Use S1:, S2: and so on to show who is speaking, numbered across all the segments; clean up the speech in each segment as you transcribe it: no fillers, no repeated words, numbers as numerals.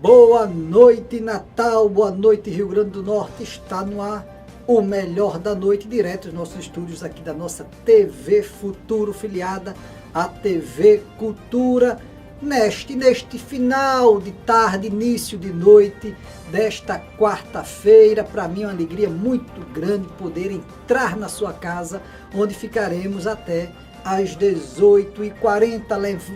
S1: Boa noite, Natal, boa noite, Rio Grande do Norte. Está no ar o melhor da noite, direto dos nossos estúdios aqui da nossa TV Futuro, filiada à TV Cultura, neste final de tarde, início de noite desta quarta-feira. Para mim é uma alegria muito grande poder entrar na sua casa, onde ficaremos até às 18h40,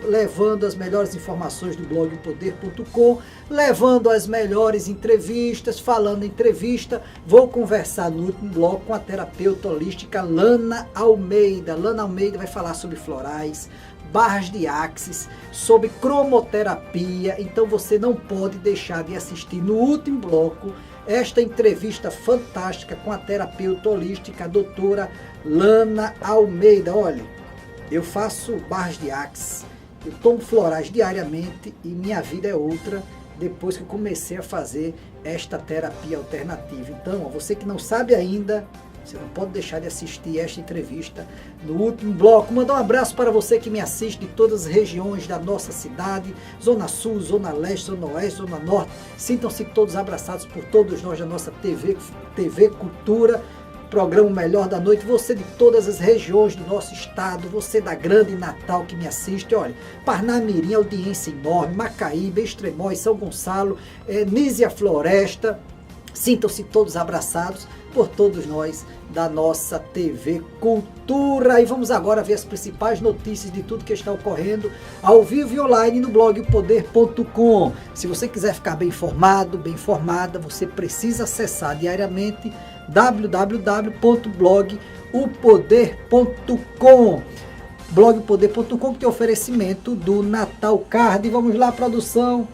S1: levando as melhores informações do blog Poder.com, levando as melhores entrevistas. Falando em entrevista, vou conversar no último bloco com a terapeuta holística Lana Almeida. Lana Almeida vai falar sobre florais, barras de axis, sobre cromoterapia. Então você não pode deixar de assistir no último bloco esta entrevista fantástica com a terapeuta holística, a doutora Lana Almeida. Olha, eu faço barras de axis, eu tomo florais diariamente e minha vida é outra depois que eu comecei a fazer esta terapia alternativa. Então, você que não sabe ainda, você não pode deixar de assistir esta entrevista no último bloco. Mandar um abraço para você que me assiste de todas as regiões da nossa cidade, Zona Sul, Zona Leste, Zona Oeste, Zona Norte. Sintam-se todos abraçados por todos nós da nossa TV Cultura, programa Melhor da Noite. Você de todas as regiões do nosso estado, você da Grande Natal que me assiste, olha, Parnamirim, audiência enorme, Macaíba, Extremóis, São Gonçalo, Nísia Floresta. Sintam-se todos abraçados por todos nós da nossa TV Cultura. E vamos agora ver as principais notícias de tudo que está ocorrendo ao vivo e online no blog Poder.com. Se você quiser ficar bem informado, bem informada, você precisa acessar diariamente www.blogopoder.com. blogpoder.com, que tem oferecimento do Natal Card. Vamos lá, produção.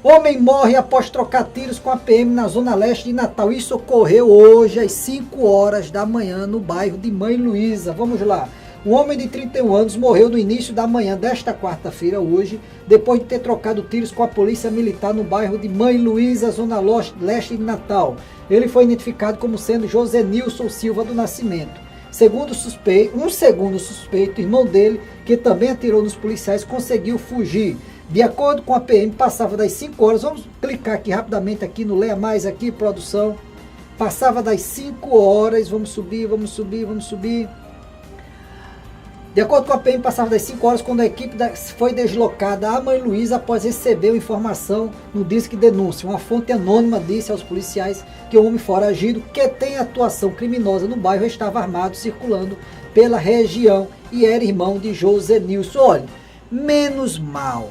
S1: Homem morre após trocar tiros com a PM na Zona Leste de Natal. Isso ocorreu hoje às 5 horas da manhã no bairro de Mãe Luísa. Vamos lá. Um homem de 31 anos morreu no início da manhã desta quarta-feira, hoje, depois de ter trocado tiros com a polícia militar no bairro de Mãe Luísa, Zona Leste de Natal. Ele foi identificado como sendo Josenilson Silva do Nascimento. Um segundo suspeito, irmão dele, que também atirou nos policiais, conseguiu fugir. De acordo com a PM, passava das 5 horas, vamos clicar aqui rapidamente aqui no Leia Mais aqui, produção. Passava das 5 horas, vamos subir. De acordo com a PM, passava das 5 horas quando a equipe foi deslocada a Mãe Luísa após receber a informação no Disque Denúncia. Uma fonte anônima disse aos policiais que o homem foragido, que tem atuação criminosa no bairro, estava armado, circulando pela região e era irmão de Josenilson. Olha, menos mal.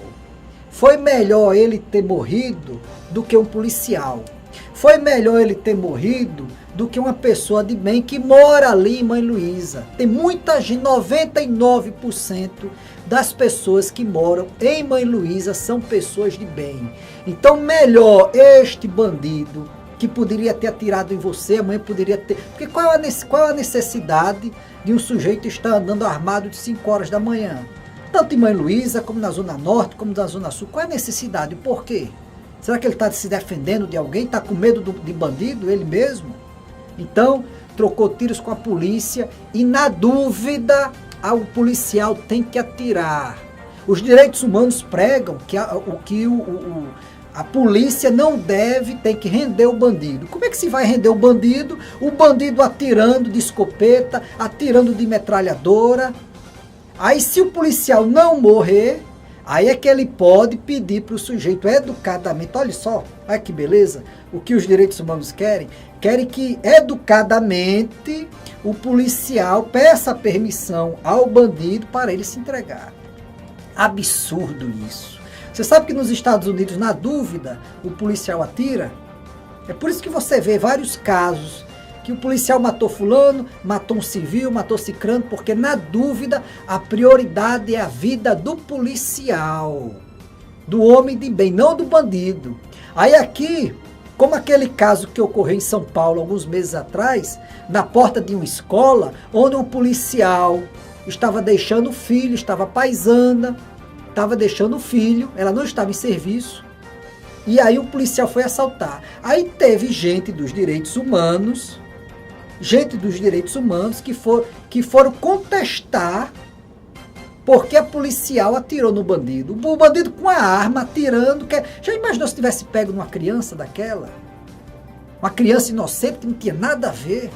S1: Foi melhor ele ter morrido do que um policial. Foi melhor ele ter morrido do que uma pessoa de bem que mora ali em Mãe Luísa. Tem muita gente, 99% das pessoas que moram em Mãe Luísa são pessoas de bem. Então melhor este bandido que poderia ter atirado em você, amanhã poderia ter... Porque qual é a necessidade de um sujeito estar andando armado de 5 horas da manhã? Tanto em Mãe Luísa, como na Zona Norte, como na Zona Sul. Qual é a necessidade? Por quê? Será que ele está se defendendo de alguém? Está com medo de bandido, ele mesmo? Então, trocou tiros com a polícia e, na dúvida, o policial tem que atirar. Os direitos humanos pregam que a polícia não deve, tem que render o bandido. Como é que se vai render o bandido? O bandido atirando de escopeta, atirando de metralhadora. Aí, se o policial não morrer, aí é que ele pode pedir para o sujeito educadamente. Olha só, olha que beleza, o que os direitos humanos querem. Querem que educadamente o policial peça permissão ao bandido para ele se entregar. Absurdo isso. Você sabe que nos Estados Unidos, na dúvida, o policial atira? É por isso que você vê vários casos que o policial matou fulano, matou um civil, matou cicrano, porque na dúvida a prioridade é a vida do policial, do homem de bem, não do bandido. Aí aqui, como aquele caso que ocorreu em São Paulo alguns meses atrás, na porta de uma escola, onde um policial estava deixando o filho, estava paisana, estava deixando o filho, ela não estava em serviço, e aí o policial foi assaltar. Aí teve gente dos direitos humanos que foram contestar porque a policial atirou no bandido. O bandido com a arma atirando. Já imaginou se tivesse pego numa criança daquela? Uma criança inocente que não tinha nada a ver.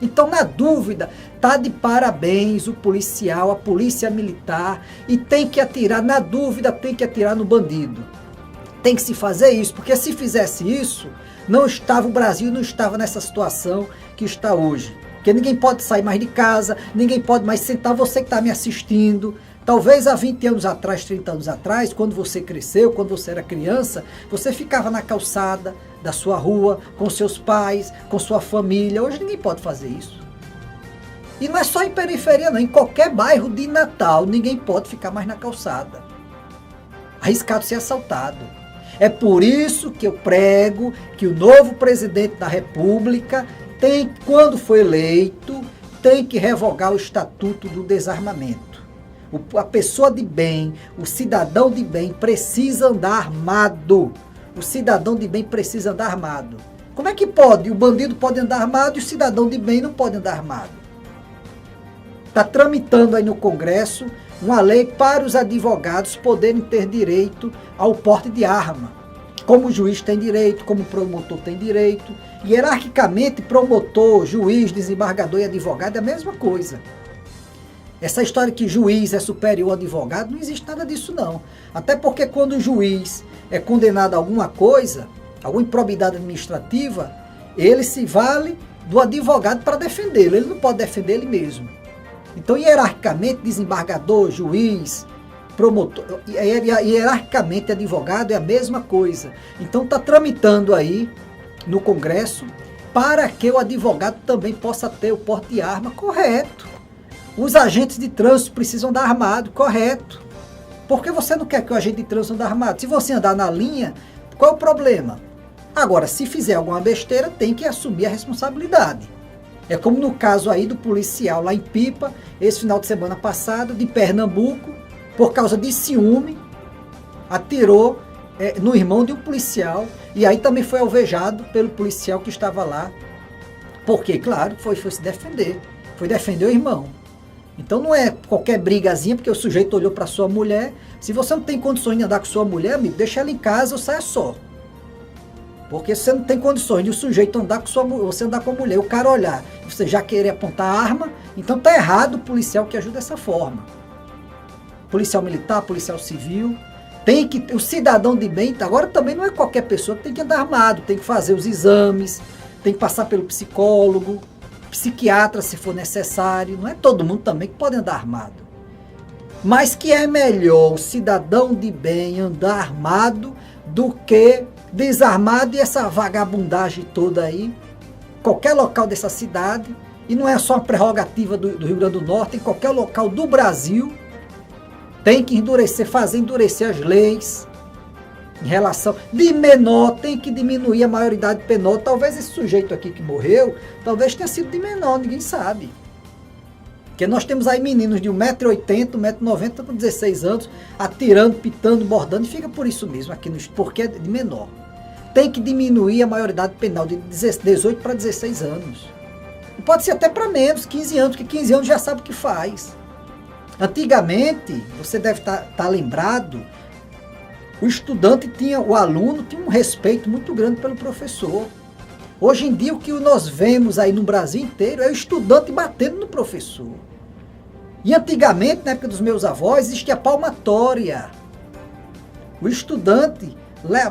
S1: Então, na dúvida, tá de parabéns o policial, a polícia militar, e tem que atirar, na dúvida, tem que atirar no bandido. Tem que se fazer isso, porque se fizesse isso, o Brasil não estava nessa situação que está hoje. Porque ninguém pode sair mais de casa, ninguém pode mais sentar, você que está me assistindo. Talvez há 20 anos atrás, 30 anos atrás, quando você cresceu, quando você era criança, você ficava na calçada da sua rua, com seus pais, com sua família. Hoje ninguém pode fazer isso. E não é só em periferia, não. Em qualquer bairro de Natal, ninguém pode ficar mais na calçada. Arriscado ser assaltado. É por isso que eu prego que o novo presidente da República quando for eleito, tem que revogar o Estatuto do Desarmamento. A pessoa de bem, o cidadão de bem precisa andar armado. O cidadão de bem precisa andar armado. Como é que pode? O bandido pode andar armado e o cidadão de bem não pode andar armado. Está tramitando aí no Congresso uma lei para os advogados poderem ter direito ao porte de arma. Como o juiz tem direito, como o promotor tem direito. Hierarquicamente, promotor, juiz, desembargador e advogado é a mesma coisa. Essa história que juiz é superior ao advogado, não existe nada disso não. Até porque quando o juiz é condenado a alguma coisa, alguma improbidade administrativa, ele se vale do advogado para defendê-lo. Ele não pode defender ele mesmo. Então, hierarquicamente, desembargador, juiz, promotor, hierarquicamente advogado é a mesma coisa. Então está tramitando aí no Congresso para que o advogado também possa ter o porte de arma, correto. Os agentes de trânsito precisam andar armado, correto. Por que você não quer que o agente de trânsito ande armado? Se você andar na linha, qual é o problema? Agora, se fizer alguma besteira, tem que assumir a responsabilidade. É como no caso aí do policial lá em Pipa, esse final de semana passado, de Pernambuco, por causa de ciúme, atirou no irmão de um policial, e aí também foi alvejado pelo policial que estava lá, porque, claro, foi se defender, foi defender o irmão. Então não é qualquer brigazinha, porque o sujeito olhou para sua mulher. Se você não tem condições de andar com sua mulher, amigo, deixa ela em casa ou saia só. Porque se você não tem condições de o sujeito andar com você andar com a mulher, o cara olhar, você já querer apontar a arma, então tá errado o policial que ajuda dessa forma. Policial militar, policial civil, o cidadão de bem, agora também não é qualquer pessoa que tem que andar armado, tem que fazer os exames, tem que passar pelo psicólogo, psiquiatra se for necessário, não é todo mundo também que pode andar armado. Mas que é melhor o cidadão de bem andar armado do que desarmado e essa vagabundagem toda aí, qualquer local dessa cidade, e não é só uma prerrogativa do Rio Grande do Norte, em qualquer local do Brasil, tem que fazer endurecer as leis, em relação de menor, tem que diminuir a maioridade penal. Talvez esse sujeito aqui que morreu, talvez tenha sido de menor, ninguém sabe. Porque nós temos aí meninos de 1,80m, 1,90m com 16 anos, atirando, pitando, bordando, e fica por isso mesmo aqui, porque é de menor. Tem que diminuir a maioridade penal de 18 para 16 anos. E pode ser até para menos, 15 anos, porque 15 anos já sabe o que faz. Antigamente, você deve estar lembrado, o aluno tinha um respeito muito grande pelo professor. Hoje em dia, o que nós vemos aí no Brasil inteiro é o estudante batendo no professor. E antigamente, na época dos meus avós, existia palmatória. O estudante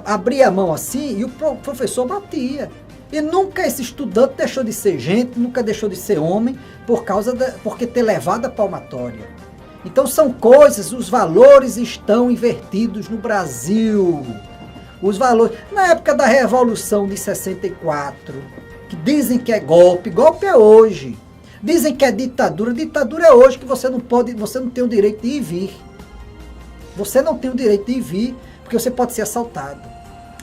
S1: abria a mão assim e o professor batia. E nunca esse estudante deixou de ser gente, nunca deixou de ser homem, porque ter levado a palmatória. Então são coisas, os valores estão invertidos no Brasil. Os valores, na época da Revolução de 64, que dizem que é golpe é hoje. Dizem que é ditadura é hoje, que você não tem o direito de ir e vir. Você não tem o direito de ir e vir, porque você pode ser assaltado.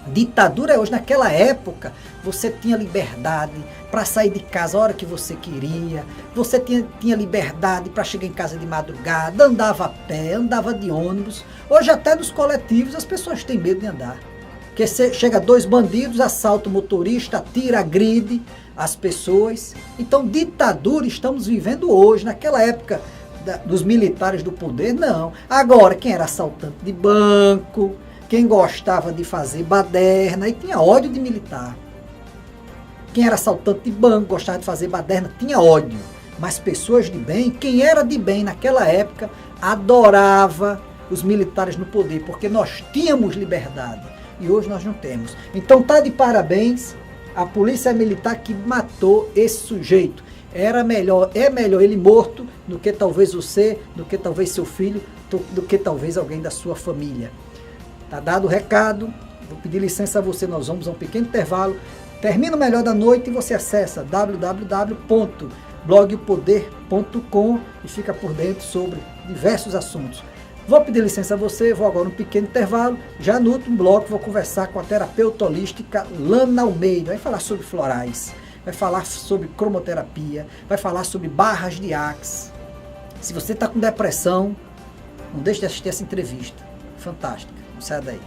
S1: Ditadura é hoje. Naquela época, você tinha liberdade para sair de casa a hora que você queria, você tinha liberdade para chegar em casa de madrugada, andava a pé, andava de ônibus. Hoje até nos coletivos as pessoas têm medo de andar. Porque chega 2 bandidos, assalta o motorista, atira, agride as pessoas. Então ditadura estamos vivendo hoje. Naquela época dos militares do poder, não. Agora, quem era assaltante de banco, quem gostava de fazer baderna, e tinha ódio de militar. Quem era assaltante de banco, gostava de fazer baderna, tinha ódio. Mas pessoas de bem, quem era de bem naquela época, adorava os militares no poder, porque nós tínhamos liberdade. E hoje nós não temos. Então tá de parabéns a polícia militar que matou esse sujeito. É melhor ele morto do que talvez você, do que talvez seu filho, do que talvez alguém da sua família. Tá dado o recado, vou pedir licença a você, nós vamos a um pequeno intervalo. Termina o Melhor da Noite e você acessa www.blogpoder.com e fica por dentro sobre diversos assuntos. Vou pedir licença a você, vou agora um pequeno intervalo. Já no último bloco vou conversar com a terapeuta holística Lana Almeida. Vai falar sobre florais, vai falar sobre cromoterapia, vai falar sobre barras de Axe. Se você está com depressão, não deixe de assistir essa entrevista. Fantástica, não saia daí.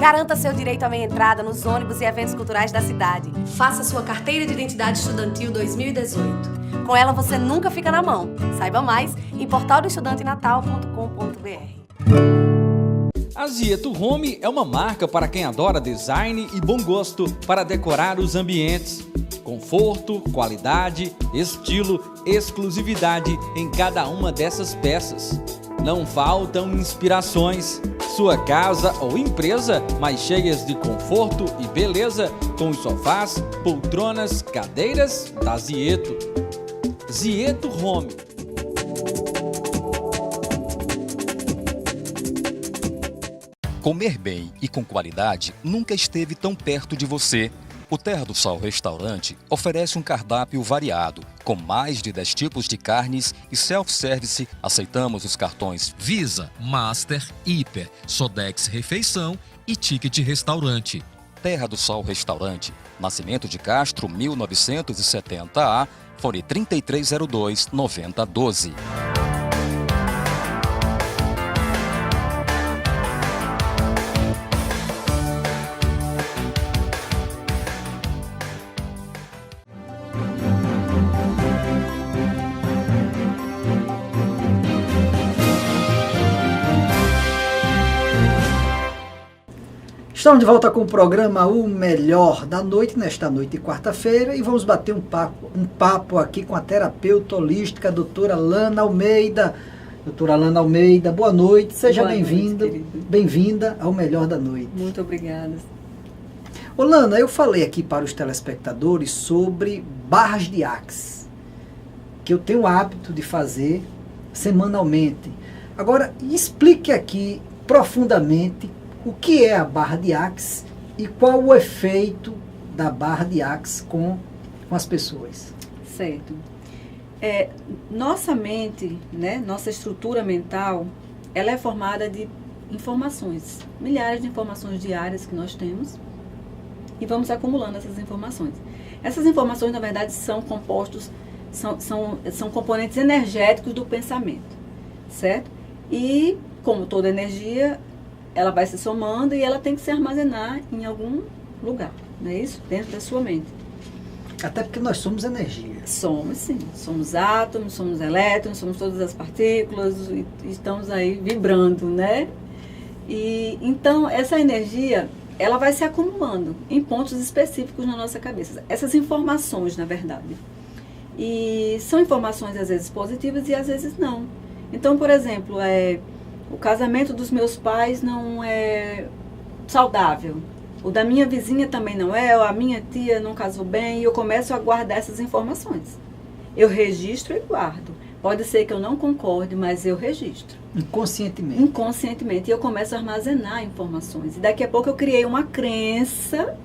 S2: Garanta seu direito à meia entrada nos ônibus e eventos culturais da cidade.
S3: Faça sua carteira de identidade estudantil 2018.
S2: Com ela você nunca fica na mão. Saiba mais em portaldoestudantenatal.com.br.
S4: A Zieto Home é uma marca para quem adora design e bom gosto para decorar os ambientes. Conforto, qualidade, estilo, exclusividade em cada uma dessas peças. Não faltam inspirações. Sua casa ou empresa mais cheias de conforto e beleza com os sofás, poltronas, cadeiras da Zieto. Zieto Home.
S5: Comer bem e com qualidade nunca esteve tão perto de você. O Terra do Sol Restaurante oferece um cardápio variado, com mais de 10 tipos de carnes e self-service. Aceitamos os cartões Visa, Master, Hiper, Sodex Refeição e Ticket Restaurante. Terra do Sol Restaurante, Nascimento de Castro, 1970A, fone 3302-9012.
S1: Estamos de volta com o programa O Melhor da Noite, nesta noite de quarta-feira, e vamos bater um papo aqui com a terapeuta holística, a doutora Lana Almeida. Doutora Lana Almeida, boa noite, seja bem-vinda ao Melhor da Noite.
S6: Muito obrigada.
S1: Ô Lana, eu falei aqui para os telespectadores sobre barras de Axe, que eu tenho o hábito de fazer semanalmente. Agora, explique aqui profundamente o que é a barra de Axe e qual o efeito da barra de Axe com as pessoas.
S6: Certo. Nossa mente, né, nossa estrutura mental, ela é formada de informações, milhares de informações diárias que nós temos, e vamos acumulando essas informações. Essas informações, na verdade, são compostos, são componentes energéticos do pensamento, certo? E, como toda energia, ela vai se somando e ela tem que se armazenar em algum lugar, não é isso? Dentro da sua mente.
S1: Até porque nós somos energia.
S6: Somos, sim. Somos átomos, somos elétrons, somos todas as partículas e estamos aí vibrando, né? E então, essa energia, ela vai se acumulando em pontos específicos na nossa cabeça. Essas informações, na verdade. E são informações, às vezes, positivas e às vezes não. Então, por exemplo, o casamento dos meus pais não é saudável. O da minha vizinha também não é, a minha tia não casou bem, e eu começo a guardar essas informações. Eu registro e guardo. Pode ser que eu não concorde, mas eu registro.
S1: Inconscientemente.
S6: Inconscientemente. E eu começo a armazenar informações. E daqui a pouco eu criei uma crença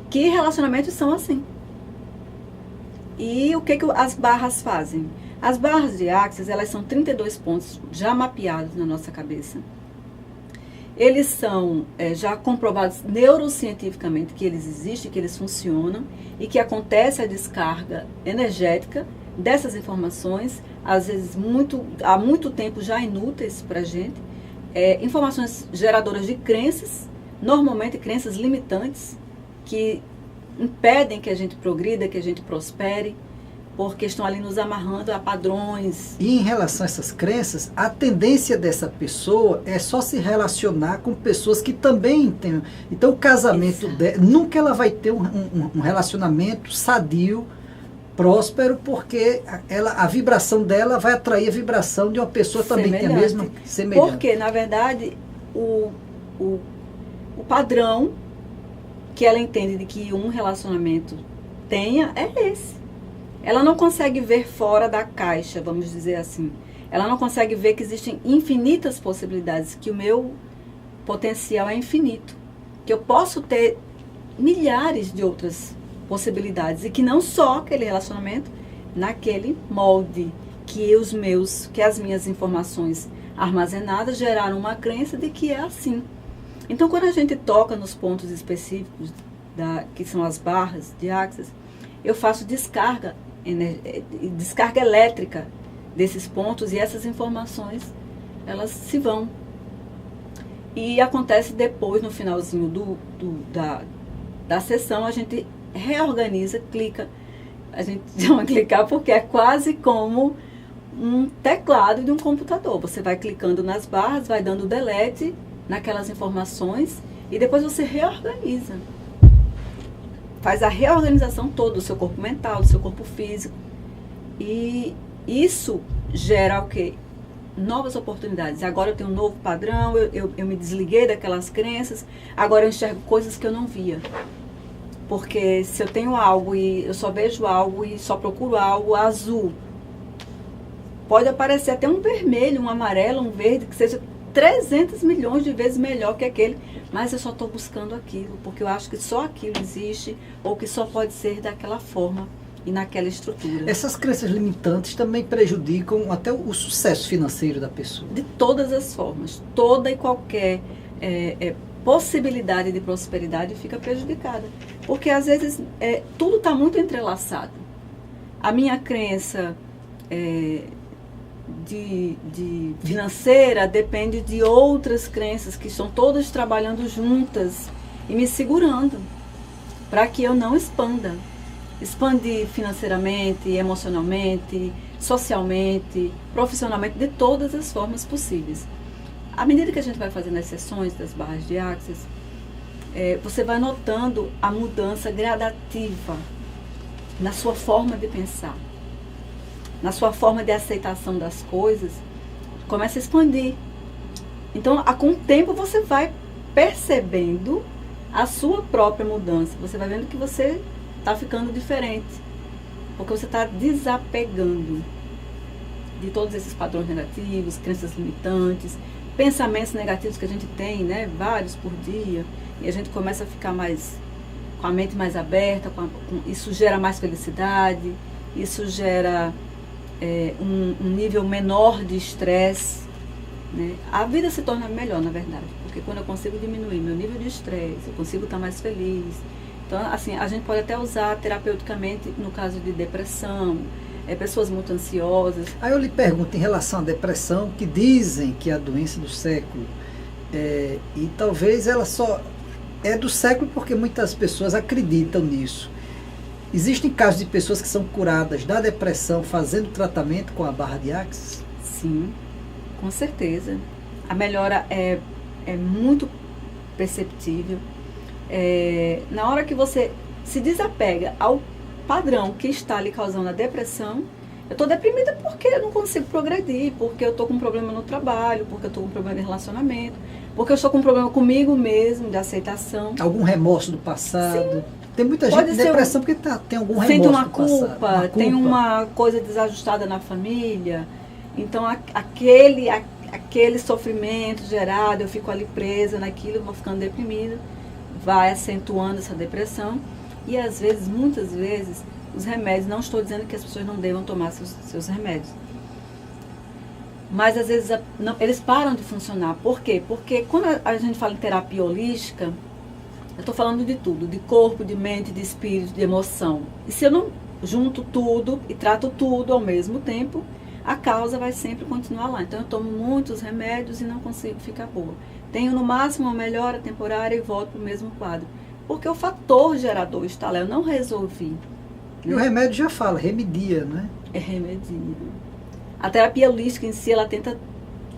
S6: que relacionamentos são assim. E o que as barras fazem? As barras de Axis, elas são 32 pontos já mapeados na nossa cabeça. Eles são já comprovados neurocientificamente que eles existem, que eles funcionam e que acontece a descarga energética dessas informações, às vezes há muito tempo já inúteis para a gente, informações geradoras de crenças, normalmente crenças limitantes, que impedem que a gente progrida, que a gente prospere, porque estão ali nos amarrando a padrões.
S1: E em relação a essas crenças, a tendência dessa pessoa é só se relacionar com pessoas que também têm. Então, o casamento dela, nunca ela vai ter um relacionamento sadio, próspero, porque a vibração dela vai atrair a vibração de uma pessoa também que tem a mesma semelhança.
S6: Porque, na verdade, o padrão que ela entende de que um relacionamento tenha é esse. Ela não consegue ver fora da caixa, vamos dizer assim. Ela não consegue ver que existem infinitas possibilidades, que o meu potencial é infinito, que eu posso ter milhares de outras possibilidades e que não só aquele relacionamento naquele molde que as minhas informações armazenadas geraram uma crença de que é assim. Então, quando a gente toca nos pontos específicos, que são as barras de Axis, eu faço descarga elétrica desses pontos e essas informações, elas se vão. E acontece depois, no finalzinho da sessão, a gente reorganiza, clica. A gente chama clicar porque é quase como um teclado de um computador. Você vai clicando nas barras, vai dando delete naquelas informações e depois você reorganiza. Faz a reorganização toda do seu corpo mental, do seu corpo físico. E isso gera o quê? Novas oportunidades. Agora eu tenho um novo padrão, eu me desliguei daquelas crenças, agora eu enxergo coisas que eu não via. Porque se eu tenho algo e eu só vejo algo e só procuro algo azul, pode aparecer até um vermelho, um amarelo, um verde, que seja 300 milhões de vezes melhor que aquele, mas eu só estou buscando aquilo, porque eu acho que só aquilo existe, ou que só pode ser daquela forma e naquela estrutura.
S1: Essas crenças limitantes também prejudicam até o sucesso financeiro da pessoa.
S6: De todas as formas, toda e qualquer possibilidade de prosperidade fica prejudicada, porque às vezes tudo está muito entrelaçado. A minha crença de financeira depende de outras crenças que estão todas trabalhando juntas e me segurando para que eu não expanda. Expandir financeiramente, emocionalmente, socialmente, profissionalmente, de todas as formas possíveis. À medida que a gente vai fazendo as sessões das barras de Axis, você vai notando a mudança gradativa na sua forma de pensar, na sua forma de aceitação das coisas, começa a expandir. Então, com o tempo, você vai percebendo a sua própria mudança. Você vai vendo que você está ficando diferente, porque você está desapegando de todos esses padrões negativos, crenças limitantes, pensamentos negativos que a gente tem, né, vários por dia, e a gente começa a ficar com a mente mais aberta, isso gera mais felicidade, isso gera um nível menor de estresse, né? A vida se torna melhor, na verdade, porque quando eu consigo diminuir meu nível de estresse, eu consigo estar mais feliz. Então, assim, a gente pode até usar terapeuticamente no caso de depressão, pessoas muito ansiosas.
S1: Aí eu lhe pergunto em relação à depressão, que dizem que é a doença do século, e talvez ela só é do século porque muitas pessoas acreditam nisso. Existem casos de pessoas que são curadas da depressão fazendo tratamento com a barra de Axis?
S6: Sim, com certeza. A melhora é muito perceptível. Na hora que você se desapega ao padrão que está lhe causando a depressão, eu estou deprimida porque eu não consigo progredir, porque eu estou com um problema no trabalho, porque eu estou com um problema de relacionamento, porque eu estou com um problema comigo mesmo, de aceitação.
S1: Algum remorso do passado?
S6: Sim.
S1: Tem muita gente em depressão porque tem algum remorso
S6: sente uma
S1: do passado.
S6: culpa, tem uma coisa desajustada na família. Então, aquele sofrimento gerado, eu fico ali presa naquilo, vou ficando deprimida, vai acentuando essa depressão. E às vezes, muitas vezes, os remédios, não estou dizendo que as pessoas não devam tomar seus remédios, mas às vezes eles param de funcionar. Por quê? Porque quando a gente fala em terapia holística, eu estou falando de tudo, de corpo, de mente, de espírito, de emoção. E se eu não junto tudo e trato tudo ao mesmo tempo, a causa vai sempre continuar lá. Então eu tomo muitos remédios e não consigo ficar boa. Tenho no máximo uma melhora temporária e volto para o mesmo quadro. Porque o fator gerador está lá, eu não resolvi.
S1: E o remédio já fala, remedia, né?
S6: É remedia. A terapia holística em si, ela tenta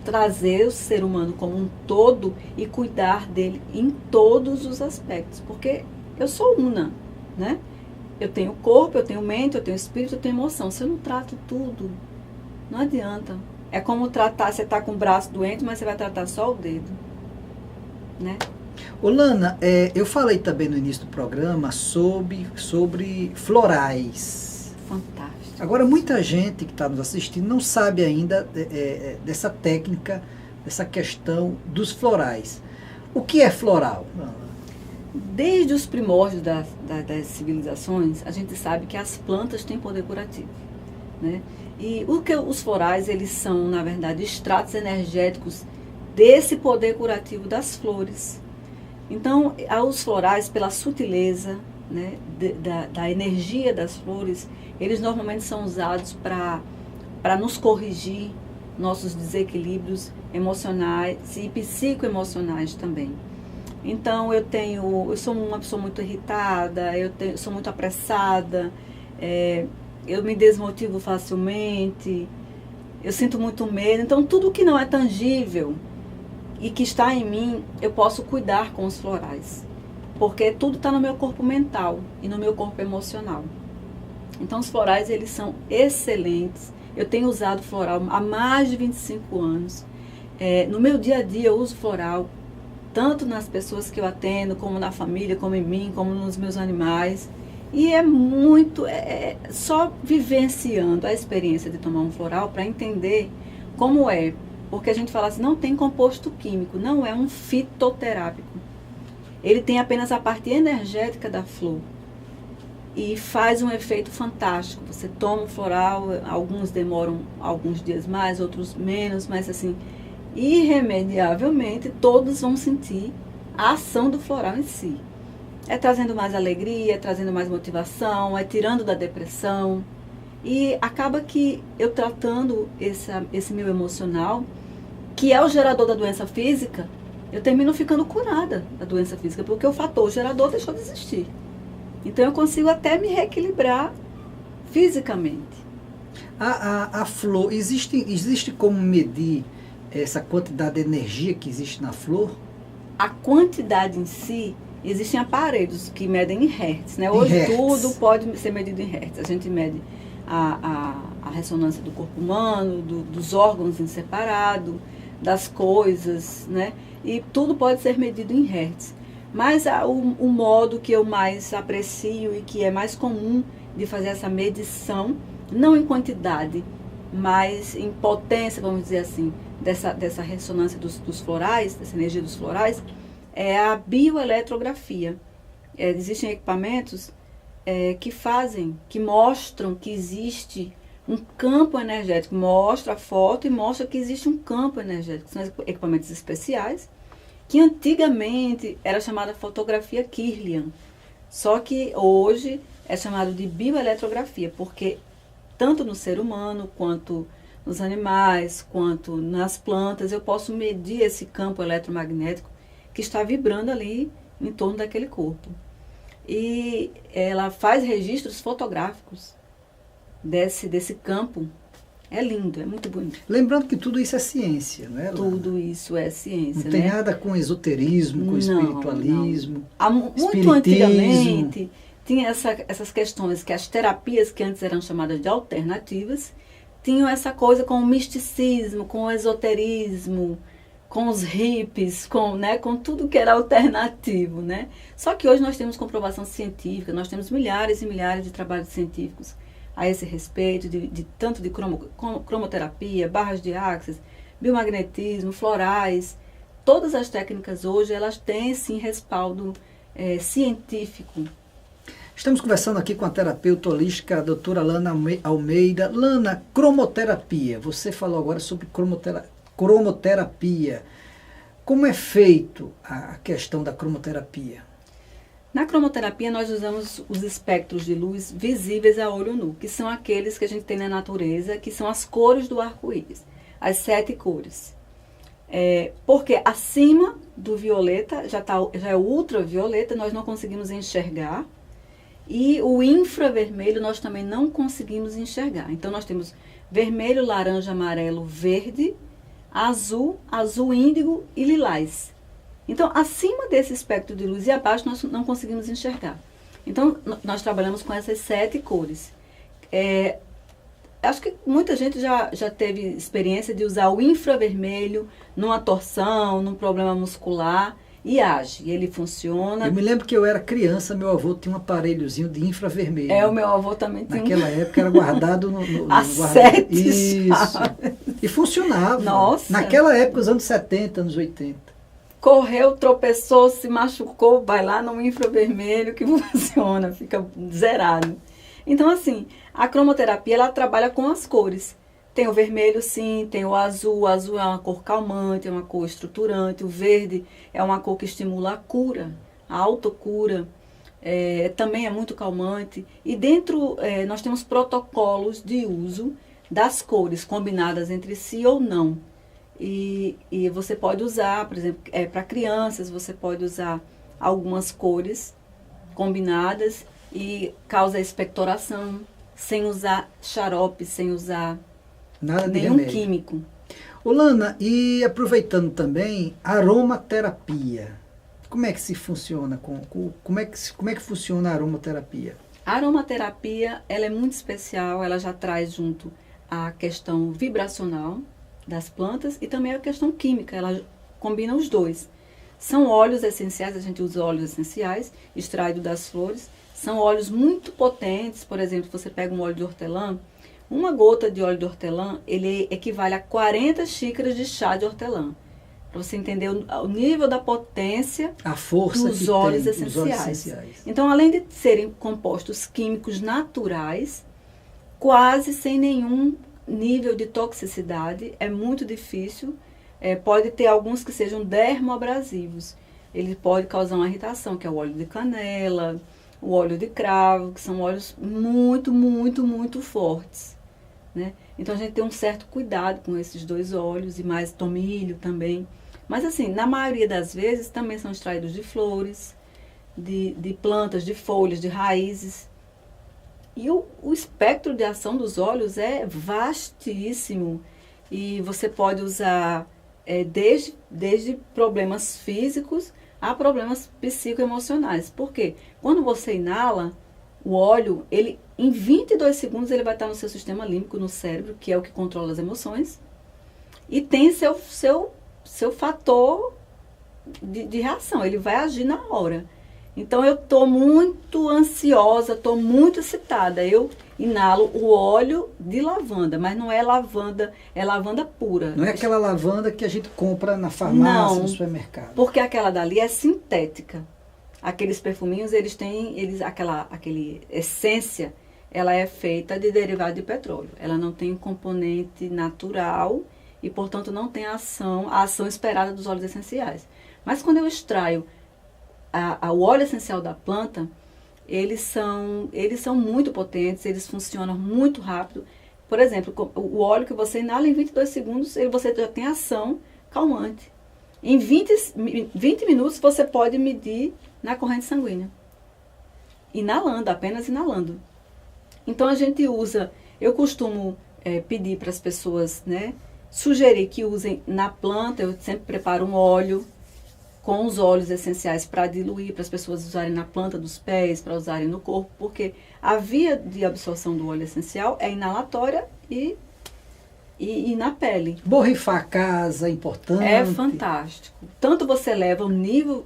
S6: trazer o ser humano como um todo e cuidar dele em todos os aspectos. Porque eu sou una, né? Eu tenho corpo, eu tenho mente, eu tenho espírito, eu tenho emoção. Se eu não trato tudo, não adianta. É como tratar, você está com o braço doente, mas você vai tratar só o dedo, né?
S1: Ô Lana, eu falei também no início do programa sobre florais.
S6: Fantástico.
S1: Agora, muita gente que está nos assistindo não sabe ainda dessa técnica, dessa questão dos florais. O que é floral, Lana?
S6: Desde os primórdios das civilizações, a gente sabe que as plantas têm poder curativo, né? E os florais, eles são, na verdade, extratos energéticos desse poder curativo das flores. Então, os florais, pela sutileza, né, da energia das flores, eles normalmente são usados para nos corrigir nossos desequilíbrios emocionais e psicoemocionais também. Então, eu sou uma pessoa muito irritada, sou muito apressada, eu me desmotivo facilmente, eu sinto muito medo. Então, tudo que não é tangível e que está em mim, eu posso cuidar com os florais. Porque tudo está no meu corpo mental e no meu corpo emocional. Então, os florais, eles são excelentes. Eu tenho usado floral há mais de 25 anos. No meu dia a dia, eu uso floral, tanto nas pessoas que eu atendo, como na família, como em mim, como nos meus animais. E só vivenciando a experiência de tomar um floral para entender como é. Porque a gente fala assim, não tem composto químico, não é um fitoterápico. Ele tem apenas a parte energética da flor. E faz um efeito fantástico. Você toma um floral, alguns demoram alguns dias mais, outros menos, mas assim, irremediavelmente, todos vão sentir a ação do floral em si. É trazendo mais alegria, é trazendo mais motivação, é tirando da depressão. E acaba que eu tratando esse meu emocional, que é o gerador da doença física, eu termino ficando curada da doença física, porque o fator gerador deixou de existir. Então eu consigo até me reequilibrar fisicamente.
S1: A flor, existe como medir essa quantidade de energia que existe na flor?
S6: A quantidade em si, existem aparelhos que medem em hertz, né? Hoje
S1: hertz.
S6: Tudo pode ser medido em hertz. A gente mede a ressonância do corpo humano, dos órgãos em separado, das coisas, né? E tudo pode ser medido em hertz. Mas o modo que eu mais aprecio e que é mais comum de fazer essa medição, não em quantidade, mas em potência, vamos dizer assim, dessa ressonância dos florais, dessa energia dos florais, é a bioeletrografia. Existem equipamentos que mostram que existe um campo energético, mostra a foto e mostra que existe um campo energético. São equipamentos especiais, que antigamente era chamada fotografia Kirlian, só que hoje é chamado de bioeletrografia, porque tanto no ser humano, quanto nos animais, quanto nas plantas, eu posso medir esse campo eletromagnético que está vibrando ali em torno daquele corpo. E ela faz registros fotográficos desse campo. É lindo, é muito bonito.
S1: Lembrando que tudo isso é ciência, né, Lana?
S6: Tudo isso é ciência,
S1: não tem
S6: né?
S1: nada com esoterismo, com espiritualismo,
S6: muito antigamente tinha essas questões que as terapias que antes eram chamadas de alternativas tinham essa coisa com o misticismo, com o esoterismo, com os hippies, com tudo que era alternativo, né? Só que hoje nós temos comprovação científica, nós temos milhares e milhares de trabalhos científicos a esse respeito, tanto de cromoterapia, barras de axis, biomagnetismo, florais. Todas as técnicas hoje, elas têm, sim, respaldo científico.
S1: Estamos conversando aqui com a terapeuta holística, a doutora Lana Almeida. Lana, cromoterapia. Você falou agora sobre cromoterapia. Como é feito a questão da cromoterapia?
S6: Na cromoterapia, nós usamos os espectros de luz visíveis a olho nu, que são aqueles que a gente tem na natureza, que são as cores do arco-íris, as 7 cores. Porque acima do violeta, já é o ultravioleta, nós não conseguimos enxergar, e o infravermelho nós também não conseguimos enxergar. Então, nós temos vermelho, laranja, amarelo, verde, azul, azul índigo e lilás. Então, acima desse espectro de luz e abaixo, nós não conseguimos enxergar. Então, nós trabalhamos com essas 7 cores. Acho que muita gente já teve experiência de usar o infravermelho numa torção, num problema muscular, e age, e ele funciona.
S1: Eu me lembro que eu era criança, meu avô tinha um aparelhozinho de infravermelho.
S6: O meu avô também tinha.
S1: Naquela época era guardado no
S6: a 7
S1: Isso. E funcionava.
S6: Nossa.
S1: Naquela época, os anos 70, anos 80.
S6: Correu, tropeçou, se machucou, vai lá no infravermelho que funciona, fica zerado. Então, assim, a cromoterapia, ela trabalha com as cores. Tem o vermelho, sim, tem o azul é uma cor calmante, é uma cor estruturante, o verde é uma cor que estimula a cura, a autocura, também é muito calmante. E dentro, nós temos protocolos de uso das cores combinadas entre si ou não. E você pode usar, por exemplo, para crianças, você pode usar algumas cores combinadas e causa expectoração, sem usar xarope, sem usar
S1: nada de
S6: nenhum
S1: remédio.
S6: químico.
S1: Lana, e aproveitando também, aromaterapia. Como é que se funciona? Como é que funciona a aromaterapia?
S6: A aromaterapia, ela é muito especial, ela já traz junto a questão vibracional das plantas e também a questão química, ela combina os dois. São óleos essenciais, a gente usa óleos essenciais, extraído das flores, são óleos muito potentes, por exemplo, você pega um óleo de hortelã, uma gota de óleo de hortelã, ele equivale a 40 xícaras de chá de hortelã. Para você entender o nível da potência,
S1: a força
S6: dos óleos essenciais. Então, além de serem compostos químicos naturais, quase sem nenhum nível de toxicidade, é muito difícil. Pode ter alguns que sejam dermoabrasivos. Ele pode causar uma irritação, que é o óleo de canela, o óleo de cravo, que são óleos muito, muito, muito fortes, né? Então, a gente tem um certo cuidado com esses 2 óleos e mais tomilho também. Mas, assim, na maioria das vezes, também são extraídos de flores, de plantas, de folhas, de raízes. E o espectro de ação dos óleos é vastíssimo. E você pode usar desde problemas físicos a problemas psicoemocionais. Por quê? Quando você inala o óleo, ele, em 22 segundos ele vai estar no seu sistema límbico, no cérebro, que é o que controla as emoções. E tem seu fator de reação, ele vai agir na hora. Então, eu estou muito ansiosa, estou muito excitada. Eu inalo o óleo de lavanda, mas não é lavanda, é lavanda pura.
S1: Não é aquela lavanda que a gente compra na farmácia, no supermercado.
S6: Porque aquela dali é sintética. Aqueles perfuminhos, aquela essência, ela é feita de derivado de petróleo. Ela não tem componente natural e, portanto, não tem a ação esperada dos óleos essenciais. Mas quando eu extraio o óleo essencial da planta, eles são muito potentes, eles funcionam muito rápido. Por exemplo, o óleo que você inala em 22 segundos, você já tem ação calmante. Em 20 minutos você pode medir na corrente sanguínea. Inalando, apenas inalando. Então a gente usa, eu costumo pedir para as pessoas, né, sugerir que usem na planta, eu sempre preparo um óleo com os óleos essenciais para diluir, para as pessoas usarem na planta dos pés, para usarem no corpo, porque a via de absorção do óleo essencial é inalatória e na pele.
S1: Borrifar a casa é importante.
S6: É fantástico. Tanto você leva o nível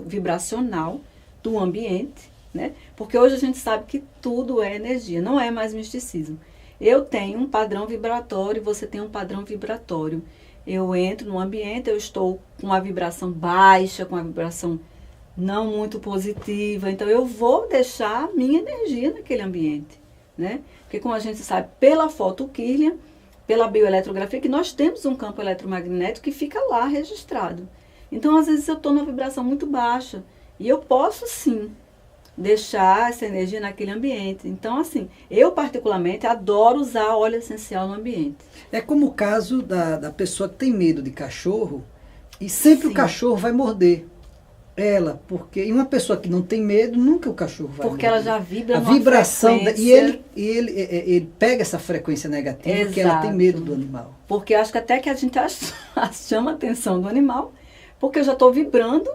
S6: vibracional do ambiente, né? Porque hoje a gente sabe que tudo é energia, não é mais misticismo. Eu tenho um padrão vibratório, você tem um padrão vibratório. Eu entro no ambiente, eu estou com uma vibração baixa, com uma vibração não muito positiva. Então, eu vou deixar a minha energia naquele ambiente, né? Porque, como a gente sabe, pela fotoquímica, pela bioeletrografia, que nós temos um campo eletromagnético que fica lá registrado. Então, às vezes, eu estou numa vibração muito baixa. E eu posso, sim, deixar essa energia naquele ambiente. Então, assim, eu particularmente adoro usar óleo essencial no ambiente.
S1: É como o caso da pessoa que tem medo de cachorro e sempre o cachorro vai morder ela, porque uma pessoa que não tem medo, nunca o cachorro vai
S6: porque
S1: morder.
S6: ela já vibra
S1: a
S6: numa
S1: vibração
S6: frequência.
S1: Ele pega essa frequência negativa porque ela tem medo do animal.
S6: Porque acho que até que a gente chama a atenção do animal, porque eu já estou vibrando,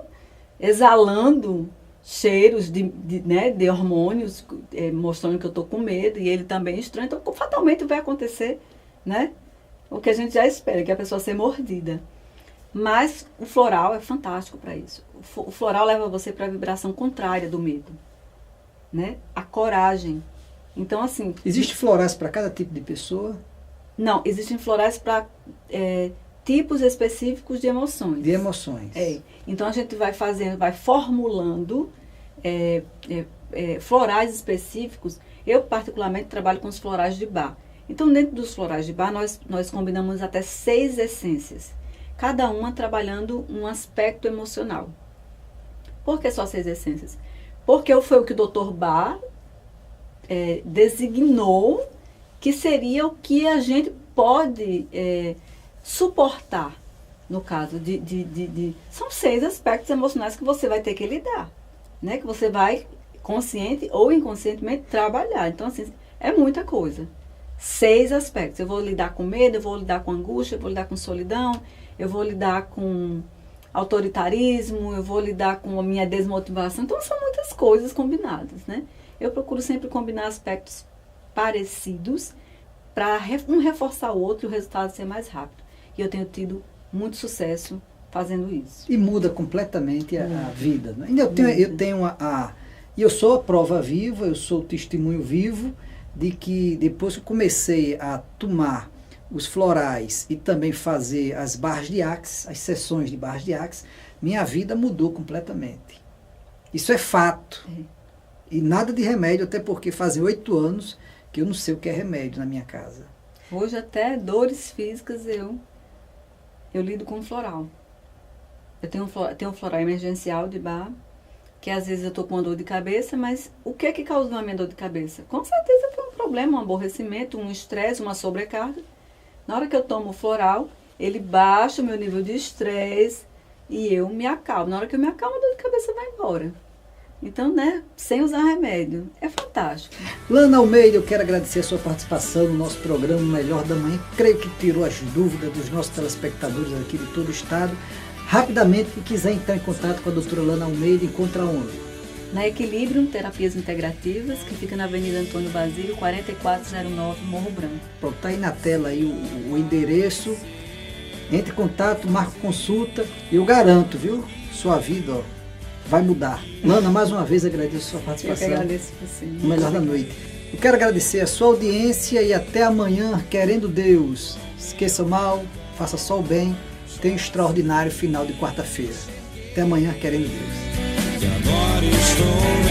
S6: exalando cheiros de hormônios, mostrando que eu estou com medo, e ele também é estranho, então fatalmente vai acontecer, né? O que a gente já espera, que a pessoa seja mordida. Mas o floral é fantástico para isso. O floral leva você para a vibração contrária do medo, né? A coragem. Então, assim...
S1: Existem florais para cada tipo de pessoa?
S6: Não, existem florais para tipos específicos de emoções.
S1: De emoções.
S6: Então, a gente vai fazendo, vai formulando florais específicos. Eu, particularmente, trabalho com os florais de Bach. Então, dentro dos florais de Bach, nós combinamos até 6 essências. Cada uma trabalhando um aspecto emocional. Por que só 6 essências? Porque foi o que o Dr. Bach designou que seria o que a gente pode suportar, no caso São 6 aspectos emocionais que você vai ter que lidar, né? Que você vai, consciente ou inconscientemente, trabalhar. Então, assim, é muita coisa. 6 aspectos. Eu vou lidar com medo, eu vou lidar com angústia, eu vou lidar com solidão, eu vou lidar com autoritarismo, eu vou lidar com a minha desmotivação. Então, são muitas coisas combinadas, né? Eu procuro sempre combinar aspectos parecidos para um reforçar o outro e o resultado ser mais rápido. E eu tenho tido muito sucesso fazendo isso.
S1: E muda completamente a vida. Né? E eu sou a prova viva, eu sou o testemunho vivo de que depois que eu comecei a tomar os florais e também fazer as barras de Axis, as sessões de barras de Axis, minha vida mudou completamente. Isso é fato. E nada de remédio, até porque fazem 8 anos que eu não sei o que é remédio na minha casa.
S6: Hoje até dores físicas eu lido com floral. Eu tenho um floral emergencial de Bach, que às vezes eu estou com uma dor de cabeça, mas o que é que causou a minha dor de cabeça? Com certeza foi um problema, um aborrecimento, um estresse, uma sobrecarga. Na hora que eu tomo o floral, ele baixa o meu nível de estresse e eu me acalmo. Na hora que eu me acalmo, a dor de cabeça vai embora. Então, né, sem usar remédio. É fantástico.
S1: Lana Almeida, eu quero agradecer a sua participação no nosso programa Melhor da Manhã. Creio que tirou as dúvidas dos nossos telespectadores aqui de todo o estado. Rapidamente, quem quiser entrar em contato com a doutora Lana Almeida, encontra onde?
S6: Na Equilíbrio Terapias Integrativas, que fica na Avenida Antônio Basílio, 4409, Morro Branco.
S1: Pronto, está aí na tela aí o endereço. Entre em contato, marque consulta. Eu garanto, viu? Sua vida, ó, vai mudar. Lana, mais uma vez agradeço a sua participação.
S6: Eu que agradeço você.
S1: No Melhor da Noite. Eu quero agradecer a sua audiência e até amanhã, querendo Deus. Esqueça o mal, faça só o bem. Tenha um extraordinário final de quarta-feira. Até amanhã, querendo Deus.
S7: Agora estou